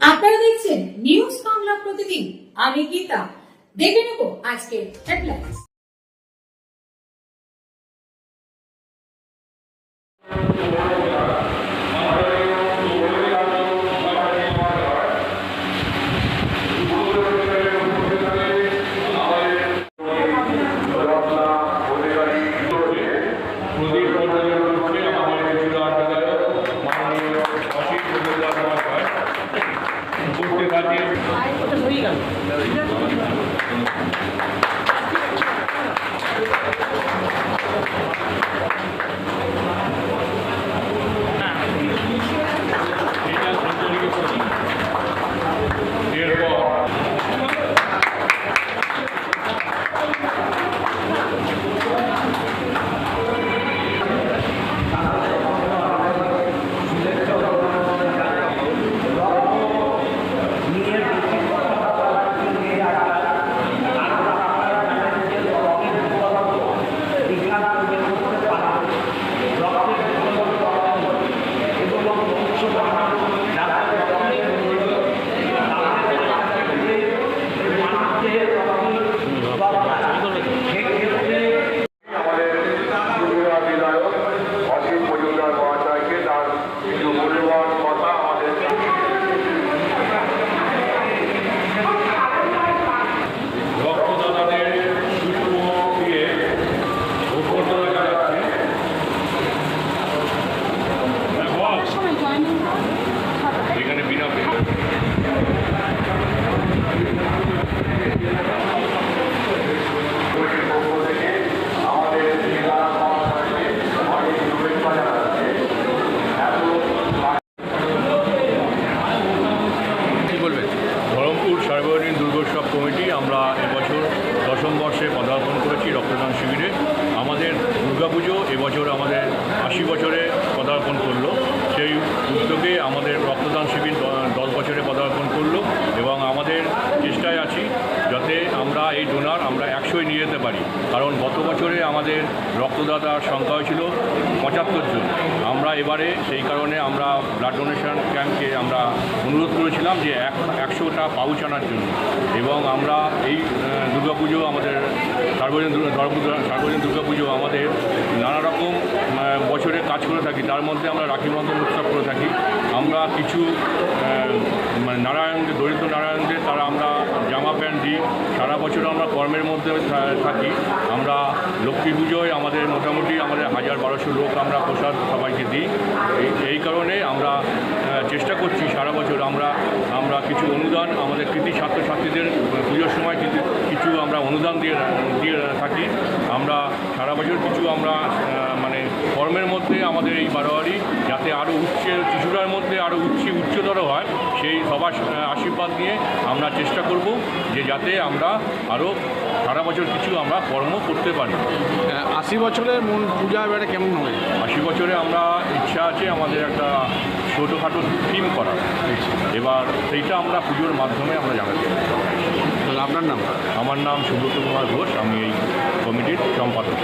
আপনারা দেখছেন নিউজ বাংলা প্রতিদিন। আমি গীতা। দেখে নেব আজকের হেডলাইন্স। সার্বজনীন দুর্গোৎসব কমিটি আমরা এবছর দশম বর্ষে পদার্পণ করেছি রক্তদান শিবিরে। আমাদের দুর্গাপুজো এবছর আমাদের 80 বছরে পদার্পণ করলো। সেই উদ্যোগে আমাদের রক্তদান শিবির 10 বছরে পদার্পণ করলো এবং আমাদের চেষ্টায় আছি যাতে আমরা এই ডোনার আমরা 100 নিয়ে যেতে পারি। কারণ গত বছরে আমাদের রক্তদাতার সংখ্যা হয়েছিল 75 জন। আমরা এবারে সেই কারণে আমরা ব্লাড ডোনেশন ক্যাম্পকে আমরা অনুরোধ করেছিলাম যে 100টা পাউচ আনার জন্য। এবং আমরা এই দুর্গাপুজো আমাদের সার্বজনীন দুর্গাপুজো আমাদের নানা রকম বছরে কাজ করে থাকি। তার মধ্যে আমরা রাখি বন্ধন উৎসব করে থাকি। আমরা কিছু নারায়ণদের, দরিদ্র নারায়ণদের তারা আমরা জামা প্যান্ট দিই। সারা বছর আমরা কর্মের মধ্যে থাকি। আমরা লক্ষ্মী পুজোয় আমাদের মোটামুটি আমাদের 1000-1200 লোক আমরা প্রসাদ সবাইকে দিই। এই কারণে আমরা চেষ্টা করছি সারা বছর আমরা কিছু অনুদান আমাদের কৃতি ছাত্রছাত্রীদের পুজোর সময় কিছু আমরা অনুদান দিয়ে থাকি। আমরা সারা বছর কিছু আমরা কর্মের মধ্যে আমাদের এই বারোয়ারি যাতে আরও কিছুটার মধ্যে আরও উচ্চতর হয়, সেই সবার আশীর্বাদ নিয়ে আমরা চেষ্টা করব যে যাতে আমরা আরও সারা বছর কিছু আমরা কর্ম করতে পারি। 80 বছরের মূল পূজা এবারে কেমন হবে? 80 বছরে আমরা ইচ্ছা আছে আমাদের একটা ছোটোখাটো থিম করার। এবার সেইটা আমরা পুজোর মাধ্যমে আমরা জানাতে পারি। আপনার নাম? আমার নাম সুব্রত কুমার ঘোষ। আমি এই কমিটির সম্পাদক।